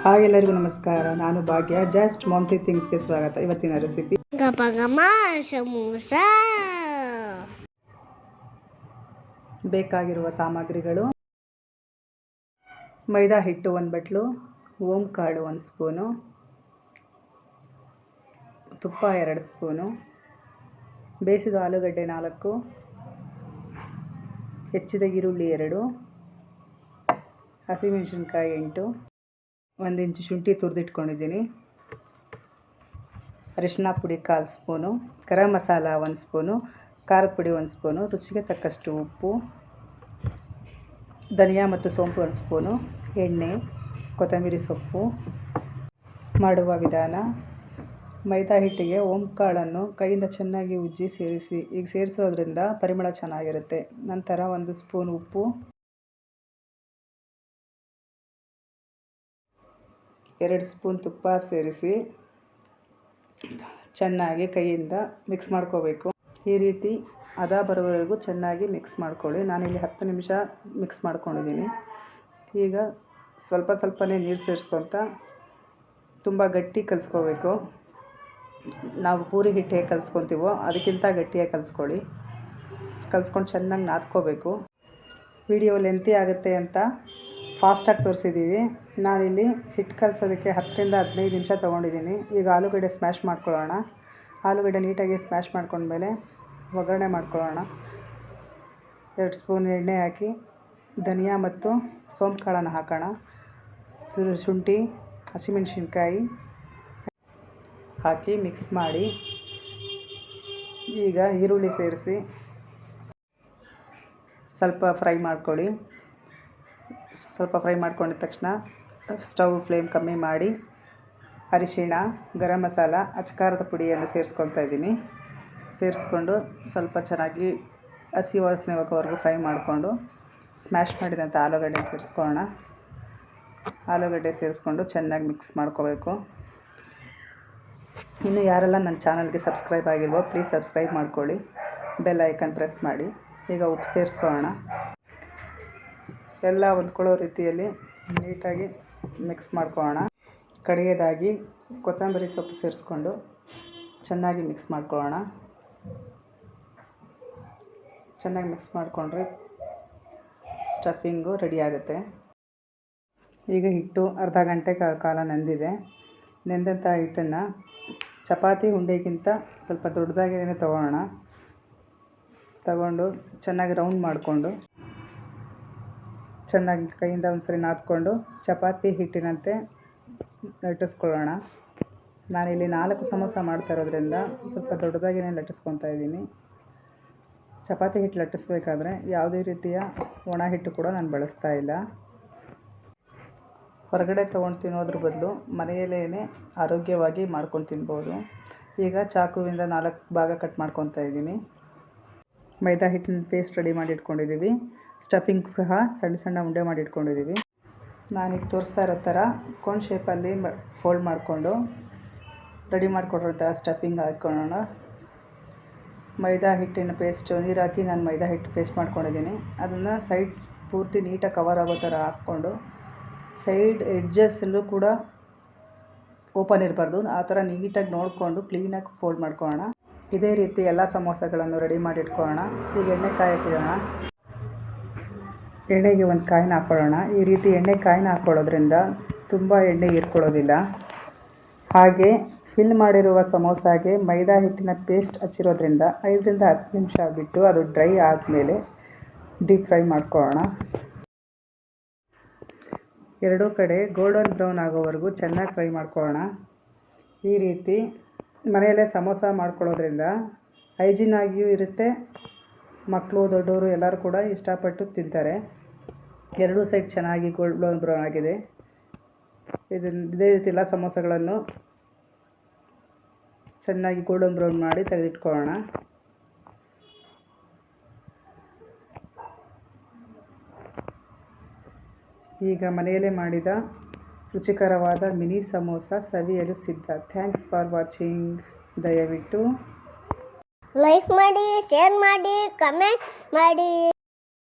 Hi ಎಲ್ಲರಿಗೂ ನಮಸ್ಕಾರ. ನಾನು ಭಾಗ್ಯ. ಜಸ್ಟ್ ಮಾಮ್ಸಿ ಥಿಂಗ್ಸ್ಗೆ ಸ್ವಾಗತ. ಇವತ್ತಿನ ರೆಸಿಪಿ ಸಮೋಸ. ಬೇಕಾಗಿರುವ ಸಾಮಗ್ರಿಗಳು: ಮೈದಾ ಹಿಟ್ಟು 1 ಬಟ್ಲು, ಓಂ ಕಾಳು 1 ಸ್ಪೂನು, ತುಪ್ಪ 2 ಸ್ಪೂನು, ಬೇಯಿಸಿದ ಆಲೂಗಡ್ಡೆ 4, ಹೆಚ್ಚಿದ ಈರುಳ್ಳಿ 2, ಹಸಿಮೆಣಸಿನ್ಕಾಯಿ 8, 1 ಇಂಚು ಶುಂಠಿ ತುರಿದಿಟ್ಕೊಂಡಿದ್ದೀನಿ, ಅರಿಶಿನ ಪುಡಿ 1/4 ಸ್ಪೂನು, ಗರಂ ಮಸಾಲ 1 ಸ್ಪೂನು, ಖಾರದ ಪುಡಿ 1 ಸ್ಪೂನು, ರುಚಿಗೆ ತಕ್ಕಷ್ಟು ಉಪ್ಪು, ಧನಿಯಾ ಮತ್ತು ಸೋಂಪು 1 ಸ್ಪೂನು, ಎಣ್ಣೆ, ಕೊತ್ತಂಬರಿ ಸೊಪ್ಪು. ಮಾಡುವ ವಿಧಾನ: ಮೈದಾ ಹಿಟ್ಟಿಗೆ ಓಂ ಕಾಳನ್ನು ಕೈಯಿಂದ ಚೆನ್ನಾಗಿ ಉಜ್ಜಿ ಸೇರಿಸಿ. ಈಗ ಸೇರಿಸೋದ್ರಿಂದ ಪರಿಮಳ ಚೆನ್ನಾಗಿರುತ್ತೆ. ನಂತರ 1 ಸ್ಪೂನ್ ಉಪ್ಪು, 2 ಸ್ಪೂನ್ ತುಪ್ಪ ಸೇರಿಸಿ ಚೆನ್ನಾಗಿ ಕೈಯಿಂದ ಮಿಕ್ಸ್ ಮಾಡ್ಕೋಬೇಕು. ಈ ರೀತಿ ಹದ ಬರೋವರೆಗೂ ಚೆನ್ನಾಗಿ ಮಿಕ್ಸ್ ಮಾಡ್ಕೊಳ್ಳಿ. ನಾನಿಲ್ಲಿ 10 ನಿಮಿಷ ಮಿಕ್ಸ್ ಮಾಡ್ಕೊಂಡಿದ್ದೀನಿ. ಈಗ ಸ್ವಲ್ಪನೇ ನೀರು ಸೇರಿಸ್ಕೊತ ತುಂಬ ಗಟ್ಟಿ ಕಲಿಸ್ಕೋಬೇಕು. ನಾವು ಪೂರಿ ಹಿಟ್ಟು ಹೇಗೆ ಕಲಿಸ್ಕೊತೀವೋ ಅದಕ್ಕಿಂತ ಗಟ್ಟಿಯಾಗಿ ಕಲಿಸ್ಕೊಂಡು ಚೆನ್ನಾಗಿ ನಾದ್ಕೋಬೇಕು. ವಿಡಿಯೋ ಲೆಂತಿ ಆಗುತ್ತೆ ಅಂತ ಫಾಸ್ಟಾಗಿ ತೋರಿಸಿದ್ದೀವಿ. ನಾನಿಲ್ಲಿ ಹಿಟ್ಟು ಕಲಿಸೋದಕ್ಕೆ 10 ರಿಂದ 15 ನಿಮಿಷ ತೊಗೊಂಡಿದ್ದೀನಿ. ಈಗ ಆಲೂಗಡ್ಡೆ ಸ್ಮ್ಯಾಶ್ ಮಾಡ್ಕೊಳ್ಳೋಣ. ಆಲೂಗಡ್ಡೆ ನೀಟಾಗಿ ಸ್ಮ್ಯಾಶ್ ಮಾಡ್ಕೊಂಡ್ಮೇಲೆ ಒಗ್ಗರಣೆ ಮಾಡ್ಕೊಳ್ಳೋಣ. 2 ಸ್ಪೂನ್ ಎಣ್ಣೆ ಹಾಕಿ ಧನಿಯಾ ಮತ್ತು ಸೋಂಪು ಕಾಳನ್ನು ಹಾಕೋಣ. ಶುಂಠಿ, ಹಸಿಮೆಣಸಿನ್ಕಾಯಿ ಹಾಕಿ ಮಿಕ್ಸ್ ಮಾಡಿ. ಈಗ ಈರುಳ್ಳಿ ಸೇರಿಸಿ ಸ್ವಲ್ಪ ಫ್ರೈ ಮಾಡ್ಕೊಳ್ಳಿ. ಸ್ವಲ್ಪ ಫ್ರೈ ಮಾಡ್ಕೊಂಡಿದ ತಕ್ಷಣ ಸ್ಟವ್ ಫ್ಲೇಮ್ ಕಮ್ಮಿ ಮಾಡಿ ಅರಿಶಿಣ, ಗರಂ ಮಸಾಲ, ಅಚ್ಕಾರದ ಪುಡಿಯನ್ನು ಸೇರಿಸ್ಕೊಳ್ತಾ ಇದ್ದೀನಿ. ಸೇರಿಸ್ಕೊಂಡು ಸ್ವಲ್ಪ ಚೆನ್ನಾಗಿ ಹಸಿ ವಾಸನೆ ಹೋಗೋವರೆಗೂ ಫ್ರೈ ಮಾಡಿಕೊಂಡು ಸ್ಮ್ಯಾಶ್ ಮಾಡಿದಂಥ ಆಲೂಗಡ್ಡೆ ಸೇರಿಸ್ಕೊಳ್ಳೋಣ. ಆಲೂಗಡ್ಡೆ ಸೇರಿಸ್ಕೊಂಡು ಚೆನ್ನಾಗಿ ಮಿಕ್ಸ್ ಮಾಡ್ಕೋಬೇಕು. ಇನ್ನು ಯಾರೆಲ್ಲ ನನ್ನ ಚಾನಲ್ಗೆ ಸಬ್ಸ್ಕ್ರೈಬ್ ಆಗಿಲ್ವೋ ಪ್ಲೀಸ್ ಸಬ್ಸ್ಕ್ರೈಬ್ ಮಾಡ್ಕೊಳ್ಳಿ. ಬೆಲ್ ಐಕನ್ ಪ್ರೆಸ್ ಮಾಡಿ. ಈಗ ಉಪ್ಪು ಸೇರಿಸ್ಕೊಳ್ಳೋಣ. ಎಲ್ಲ ಹೊಂದ್ಕೊಳ್ಳೋ ರೀತಿಯಲ್ಲಿ ನೀಟಾಗಿ ಮಿಕ್ಸ್ ಮಾಡ್ಕೊಳ್ಳೋಣ. ಕಡೆಯದಾಗಿ ಕೊತ್ತಂಬರಿ ಸೊಪ್ಪು ಸೇರಿಸ್ಕೊಂಡು ಚೆನ್ನಾಗಿ ಮಿಕ್ಸ್ ಮಾಡ್ಕೊಳ್ಳೋಣ. ಚೆನ್ನಾಗಿ ಮಿಕ್ಸ್ ಮಾಡಿಕೊಂಡ್ರೆ ಸ್ಟಫಿಂಗು ರೆಡಿ ಆಗುತ್ತೆ. ಈಗ ಹಿಟ್ಟು ಅರ್ಧ ಗಂಟೆ ಕಾಲ ನೆಂದಿದೆ. ನೆಂದಂಥ ಹಿಟ್ಟನ್ನು ಚಪಾತಿ ಉಂಡೆಗಿಂತ ಸ್ವಲ್ಪ ದೊಡ್ಡದಾಗಿಯೇ ತಗೊಂಡು ಚೆನ್ನಾಗಿ ರೌಂಡ್ ಮಾಡಿಕೊಂಡು ಚೆನ್ನಾಗಿ ಕೈಯಿಂದ ಒಂದ್ಸರಿ ನಾದ್ಕೊಂಡು ಚಪಾತಿ ಹಿಟ್ಟಿನಂತೆ ಲಟ್ಟಿಸ್ಕೊಳ್ಳೋಣ. ನಾನಿಲ್ಲಿ 4 ಸಮೋಸ ಮಾಡ್ತಾ ಇರೋದ್ರಿಂದ ಸ್ವಲ್ಪ ದೊಡ್ಡದಾಗಿಯೇ ಲಟ್ಟಿಸ್ಕೊತಾ ಇದ್ದೀನಿ. ಚಪಾತಿ ಹಿಟ್ಟು ಲಟ್ಟಿಸ್ಬೇಕಾದ್ರೆ ಯಾವುದೇ ರೀತಿಯ ಒಣ ಹಿಟ್ಟು ಕೂಡ ನಾನು ಬಳಸ್ತಾ ಇಲ್ಲ. ಹೊರಗಡೆ ತೊಗೊಂಡು ತಿನ್ನೋದ್ರ ಬದಲು ಮನೆಯಲ್ಲೇ ಆರೋಗ್ಯವಾಗಿ ಮಾಡ್ಕೊಂಡು ತಿನ್ಬೋದು. ಈಗ ಚಾಕುವಿಂದ 4 ಭಾಗ ಕಟ್ ಮಾಡ್ಕೊತಾ ಇದ್ದೀನಿ. ಮೈದಾ ಹಿಟ್ಟಿನ ಪೇಸ್ಟ್ ರೆಡಿ ಮಾಡಿ ಇಟ್ಕೊಂಡಿದ್ದೀವಿ. ಸ್ಟಫಿಂಗ್ ಸಹ ಸಣ್ಣ ಉಂಡೆ ಮಾಡಿ ಇಟ್ಕೊಂಡಿದ್ದೀವಿ. ನಾನೀಗ ತೋರಿಸ್ತಾ ಇರೋ ಥರ ಕೋನ್ ಶೇಪಲ್ಲಿ ಫೋಲ್ಡ್ ಮಾಡಿಕೊಂಡು ರೆಡಿ ಮಾಡಿಕೊಂಡಿರೋಂಥ ಸ್ಟಫಿಂಗ್ ಹಾಕ್ಕೊಳ್ಳೋಣ. ಮೈದಾ ಹಿಟ್ಟಿನ ಪೇಸ್ಟ್ ನೀರು ಹಾಕಿ ನಾನು ಮೈದಾ ಹಿಟ್ಟು ಪೇಸ್ಟ್ ಮಾಡ್ಕೊಂಡಿದ್ದೀನಿ. ಅದನ್ನು ಸೈಡ್ ಪೂರ್ತಿ ನೀಟಾಗಿ ಕವರ್ ಆಗೋ ಥರ ಹಾಕ್ಕೊಂಡು ಸೈಡ್ ಎಡ್ಜಸ್ಸಲ್ಲೂ ಕೂಡ ಓಪನ್ ಇರಬಾರ್ದು. ಆ ಥರ ನೀಟಾಗಿ ನೋಡಿಕೊಂಡು ಕ್ಲೀನಾಗಿ ಫೋಲ್ಡ್ ಮಾಡ್ಕೊಳ್ಳೋಣ. ಇದೇ ರೀತಿ ಎಲ್ಲ ಸಮೋಸಗಳನ್ನು ರೆಡಿ ಮಾಡಿ ಇಟ್ಕೊಳ್ಳೋಣ. ಈಗ ಎಣ್ಣೆ ಕಾಯಕ್ಕಿಡೋಣ. ಎಣ್ಣೆಗೆ 1 ಕಾಯಿನ ಹಾಕ್ಕೊಳ್ಳೋಣ. ಈ ರೀತಿ ಕಾಯಿನ ಹಾಕ್ಕೊಳ್ಳೋದ್ರಿಂದ ತುಂಬ ಎಣ್ಣೆ ಹೀರ್ಕೊಳ್ಳೋದಿಲ್ಲ. ಹಾಗೆ ಫಿಲ್ ಮಾಡಿರುವ ಸಮೋಸಾಗೆ ಮೈದಾ ಹಿಟ್ಟಿನ ಪೇಸ್ಟ್ ಹಚ್ಚಿರೋದ್ರಿಂದ 5 ರಿಂದ 10 ನಿಮಿಷ ಬಿಟ್ಟು ಅದು ಡ್ರೈ ಆದಮೇಲೆ ಡೀಪ್ ಫ್ರೈ ಮಾಡ್ಕೊಳ್ಳೋಣ. ಎರಡೂ ಕಡೆ ಗೋಲ್ಡನ್ ಬ್ರೌನ್ ಆಗೋವರೆಗೂ ಚೆನ್ನಾಗಿ ಫ್ರೈ ಮಾಡ್ಕೊಳ್ಳೋಣ. ಈ ರೀತಿ ಮನೆಯಲ್ಲೇ ಸಮೋಸ ಮಾಡ್ಕೊಳ್ಳೋದ್ರಿಂದ ಹೈಜಿನ್ ಆಗಿಯೂ ಇರುತ್ತೆ. ಮಕ್ಕಳು ದೊಡ್ಡವರು ಎಲ್ಲರೂ ಕೂಡ ಇಷ್ಟಪಟ್ಟು ತಿಂತಾರೆ. ಎರಡೂ ಸೈಡ್ ಚೆನ್ನಾಗಿ ಗೋಲ್ಡನ್ ಬ್ರೌನ್ ಆಗಿದೆ. ಇದೇ ರೀತಿ ಎಲ್ಲ ಸಮೋಸಗಳನ್ನು ಚೆನ್ನಾಗಿ ಗೋಲ್ಡನ್ ಬ್ರೌನ್ ಮಾಡಿ ತೆಗೆದಿಟ್ಕೊಳ್ಳೋಣ. ಈಗ ಮನೆಯಲ್ಲೇ ಮಾಡಿದ ರುಚಿಕರವಾದ ಮಿನಿ ಸಮೋಸ ಸವಿಯಲು ಸಿದ್ಧ. Thanks for watching. ದಯವಿಟ್ಟು ಲೈಕ್ ಮಾಡಿ, ಶೇರ್ ಮಾಡಿ, ಕಮೆಂಟ್ ಮಾಡಿ.